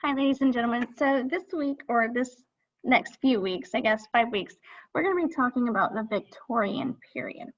Hi, ladies and gentlemen. So this week, or this next few weeks, I guess 5 weeks, we're going to be talking about the Victorian period.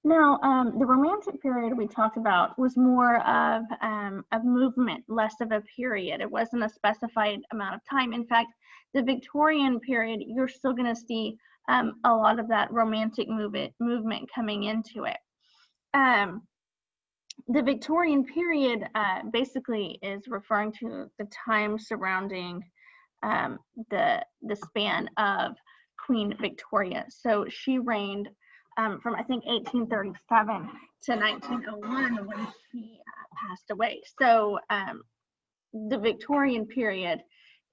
Now, the Romantic period we talked about was more of a movement, less of a period. It wasn't a specified amount of time. In fact, the Victorian period, you're still going to see a lot of that Romantic movement coming into it. The Victorian period basically is referring to the time surrounding the span of Queen Victoria. So she reigned from I think 1837 to 1901 when she passed away. So the Victorian period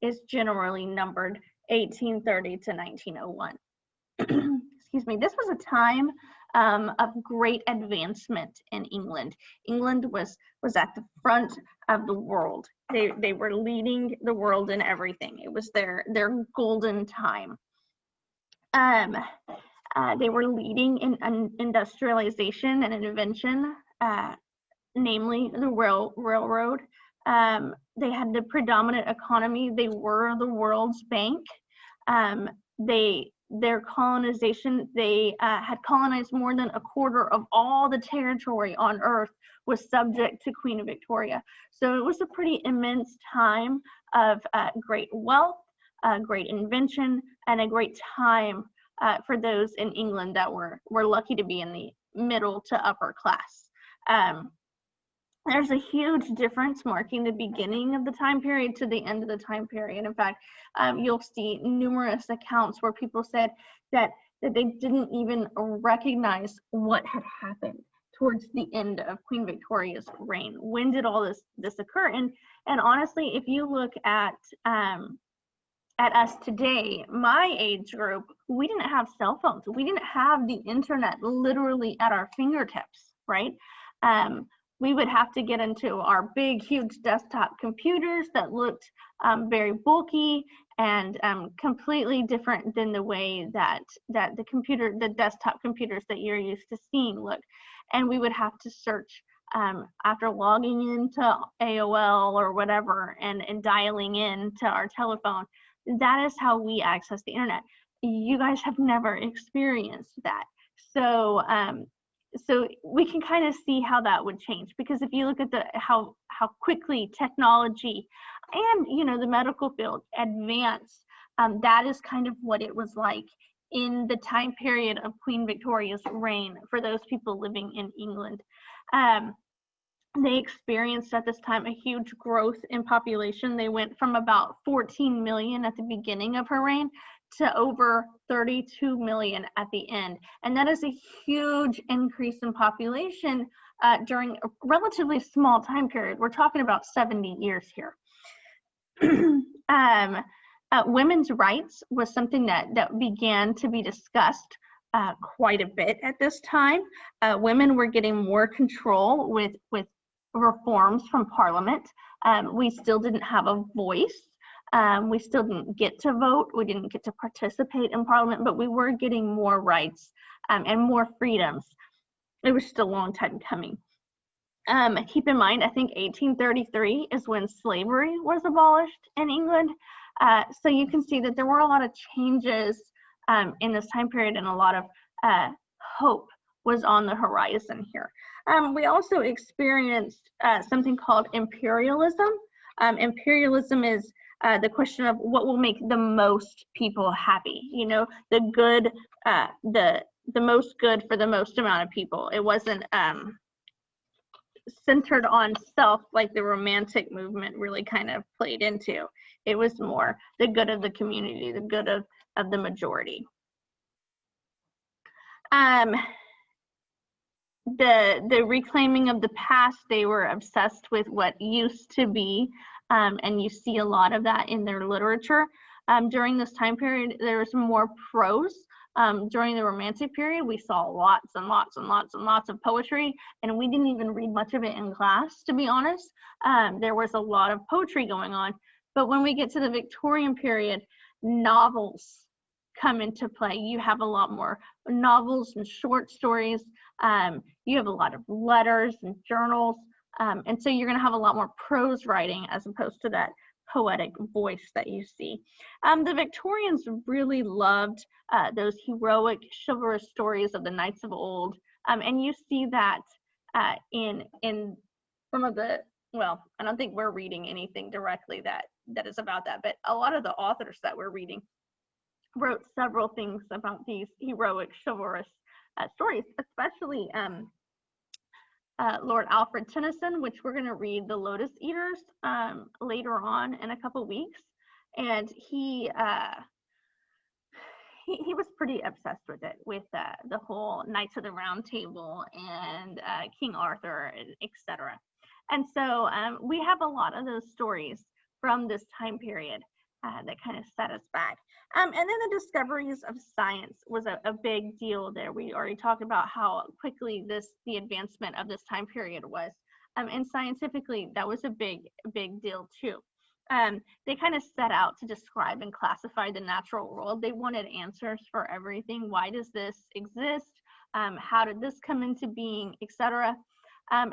is generally numbered 1830 to 1901. Excuse me. This was a time of great advancement in England. England was at the front of the world. They were leading the world in everything. It was their golden time. They were leading in industrialization and invention, namely the railroad. They had the predominant economy. They were the world's bank. Their colonization, they had colonized more than a quarter of all the territory on earth was subject to Queen Victoria. So it was a pretty immense time of great wealth, great invention, and a great time for those in England that were lucky to be in the middle to upper class. There's a huge difference marking the beginning of the time period to the end of the time period. In fact, you'll see numerous accounts where people said that they didn't even recognize what had happened towards the end of Queen Victoria's reign. When did all this occur? And honestly, if you look at us today, my age group, we didn't have cell phones. We didn't have the internet literally at our fingertips, right? We would have to get into our big, huge desktop computers that looked very bulky and completely different than the way that the desktop computers that you're used to seeing look. And we would have to search after logging into AOL or whatever and dialing in to our telephone. That is how we access the internet. You guys have never experienced that. So we can kind of see how that would change, because if you look at how quickly technology and the medical field advanced, that is kind of what it was like in the time period of Queen Victoria's reign for those people living in England. They experienced at this time a huge growth in population. They went from about 14 million at the beginning of her reign to over 32 million at the end. And that is a huge increase in population during a relatively small time period. We're talking about 70 years here. Women's rights was something that began to be discussed quite a bit at this time. Women were getting more control with reforms from Parliament. We still didn't have a voice. We still didn't get to vote. We didn't get to participate in Parliament, but we were getting more rights and more freedoms. It was just a long time coming. Keep in mind, I think 1833 is when slavery was abolished in England. So you can see that there were a lot of changes in this time period, and a lot of hope was on the horizon here. We also experienced something called imperialism. Imperialism is the question of what will make the most people happy. The good, the most good for the most amount of people. It wasn't centered on self like the Romantic movement really kind of played into. It was more the good of the community, the good of the majority. The reclaiming of the past, they were obsessed with what used to be, and you see a lot of that in their literature. During this time period, there was more prose. During the Romantic period, we saw lots and lots and lots and lots of poetry, and we didn't even read much of it in class, to be honest. There was a lot of poetry going on. But when we get to the Victorian period, novels come into play. You have a lot more novels and short stories. You have a lot of letters and journals. And so you're going to have a lot more prose writing as opposed to that poetic voice that you see. The Victorians really loved those heroic, chivalrous stories of the knights of old, and you see that in some of the, well, I don't think we're reading anything directly that is about that, but a lot of the authors that we're reading wrote several things about these heroic, chivalrous stories, especially Lord Alfred Tennyson, which we're going to read The Lotus Eaters later on in a couple weeks. And he was pretty obsessed with it, with the whole Knights of the Round Table and King Arthur, etc. And so we have a lot of those stories from this time period that kind of set us back. And then the discoveries of science was a big deal there. We already talked about how quickly the advancement of this time period was. And scientifically, that was a big deal too. They kind of set out to describe and classify the natural world. They wanted answers for everything. Why does this exist? How did this come into being, etc.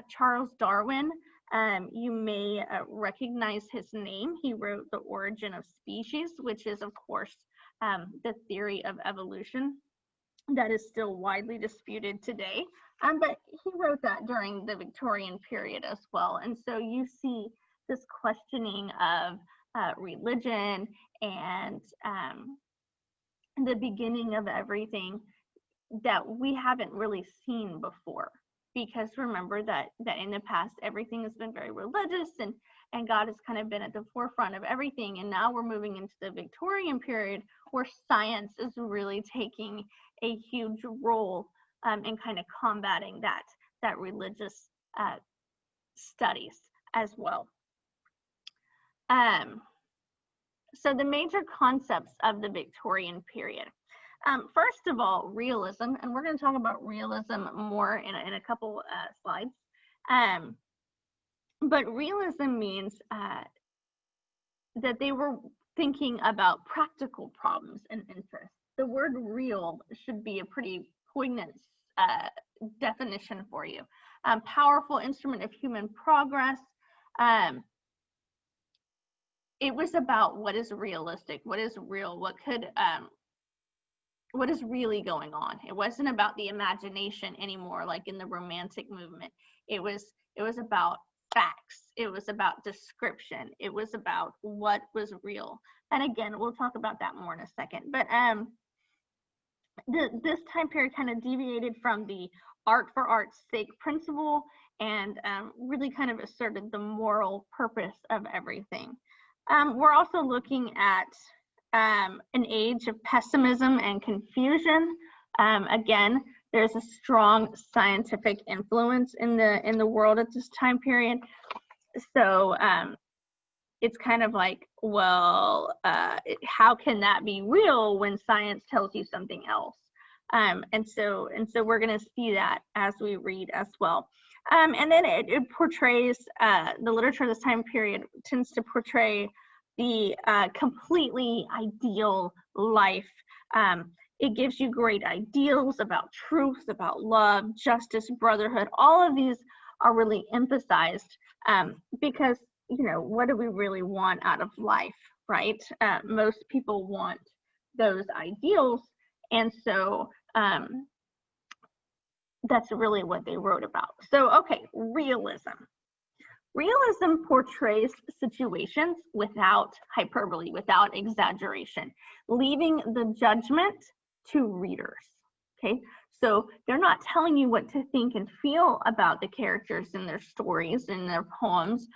Charles Darwin, you may recognize his name. He wrote The Origin of Species, which is, of course, the theory of evolution that is still widely disputed today. But he wrote that during the Victorian period as well. And so you see this questioning of religion and the beginning of everything that we haven't really seen before. Because remember that in the past, everything has been very religious and God has kind of been at the forefront of everything. And now we're moving into the Victorian period where science is really taking a huge role in kind of combating that religious studies as well. So the major concepts of the Victorian period. First of all, realism, and we're going to talk about realism more in a couple slides. But realism means that they were thinking about practical problems and interests. The word real should be a pretty poignant definition for you. Powerful instrument of human progress. It was about what is realistic, what is real, what is really going on. It wasn't about the imagination anymore, like in the Romantic movement. It was about facts. It was about description. It was about what was real. And again, we'll talk about that more in a second. But this time period kind of deviated from the art for art's sake principle and really kind of asserted the moral purpose of everything. We're also looking at an age of pessimism and confusion. Again, there's a strong scientific influence in the world at this time period. So it's kind of like, well, how can that be real when science tells you something else? And so we're going to see that as we read as well. And then it portrays, the literature of this time period tends to portray the completely ideal life. It gives you great ideals about truth, about love, justice, brotherhood. All of these are really emphasized because, you know, what do we really want out of life, right? Most people want those ideals. And so that's really what they wrote about. So, okay, realism. Realism portrays situations without hyperbole, without exaggeration, leaving the judgment to readers, okay? So they're not telling you what to think and feel about the characters in their stories, in their poems.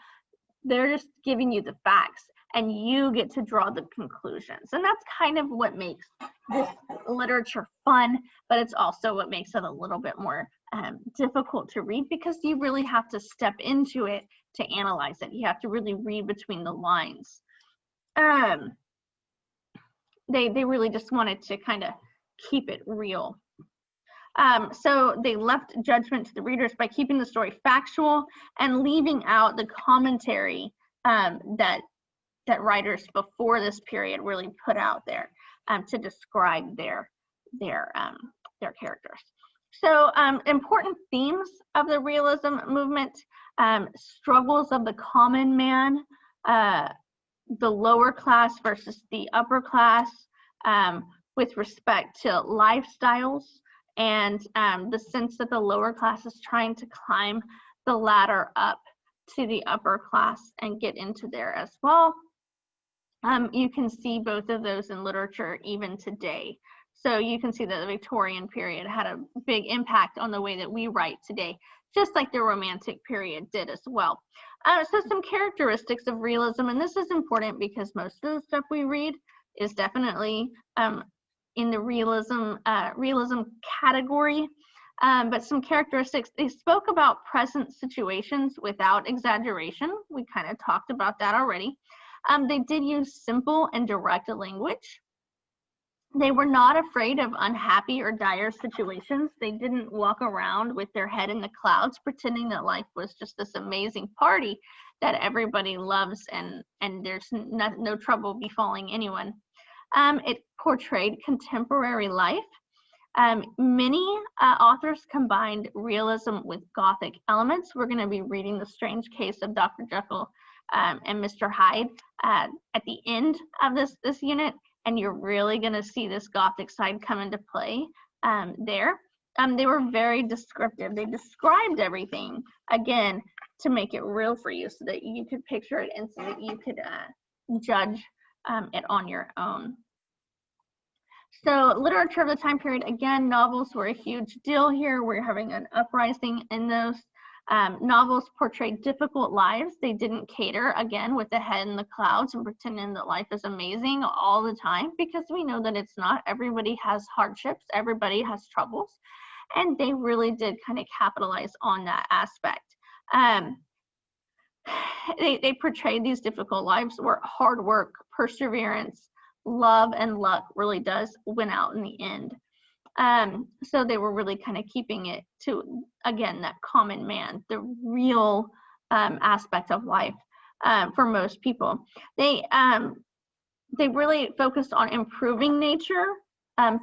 They're just giving you the facts and you get to draw the conclusions. And that's kind of what makes this literature fun, but it's also what makes it a little bit more difficult to read because you really have to step into it to analyze it. You have to really read between the lines. They really just wanted to kind of keep it real. So they left judgment to the readers by keeping the story factual and leaving out the commentary that writers before this period really put out there to describe their characters. So important themes of the realism movement, struggles of the common man, the lower class versus the upper class with respect to lifestyles, and the sense that the lower class is trying to climb the ladder up to the upper class and get into there as well. You can see both of those in literature even today. So you can see that the Victorian period had a big impact on the way that we write today, just like the Romantic period did as well. So some characteristics of realism, and this is important because most of the stuff we read is definitely in the realism category. But some characteristics, they spoke about present situations without exaggeration. We kind of talked about that already. They did use simple and direct language. They were not afraid of unhappy or dire situations. They didn't walk around with their head in the clouds pretending that life was just this amazing party that everybody loves and there's no trouble befalling anyone. It portrayed contemporary life. Many authors combined realism with Gothic elements. We're going to be reading The Strange Case of Dr. Jekyll and Mr. Hyde at the end of this unit, and you're really going to see this Gothic side come into play there. They were very descriptive. They described everything, again, to make it real for you so that you could picture it and so that you could judge it on your own. So literature of the time period, again, novels were a huge deal here. We're having an uprising in those. Novels portrayed difficult lives. They didn't cater, again, with the head in the clouds and pretending that life is amazing all the time, because we know that it's not. Everybody has hardships. Everybody has troubles. And they really did kind of capitalize on that aspect. They portrayed these difficult lives where hard work, perseverance, love, and luck really does win out in the end. So they were really kind of keeping it to, again, that common man, the real aspect of life for most people. They really focused on improving nature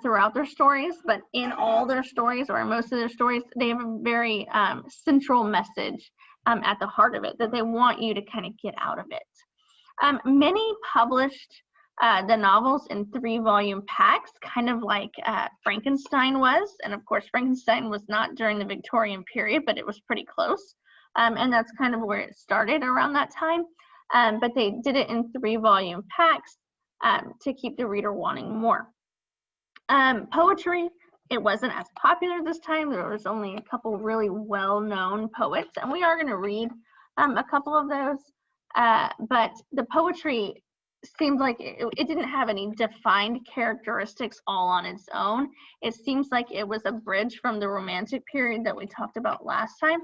throughout their stories, but in all their stories, or most of their stories, they have a very central message at the heart of it that they want you to kind of get out of it. Many published the novels in 3-volume packs, kind of like Frankenstein was. And of course, Frankenstein was not during the Victorian period, but it was pretty close. And that's kind of where it started around that time. But they did it in 3-volume packs to keep the reader wanting more. Poetry, it wasn't as popular this time. There was only a couple really well-known poets, and we are going to read a couple of those. But the poetry seemed like it didn't have any defined characteristics all on its own. It seems like it was a bridge from the Romantic period that we talked about last time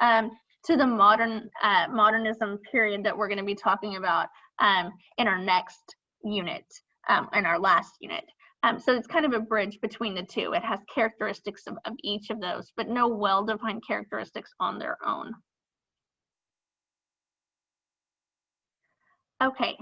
to the modernism period that we're going to be talking about in our next unit, in our last unit. So it's kind of a bridge between the two. It has characteristics of each of those, but no well-defined characteristics on their own. Okay,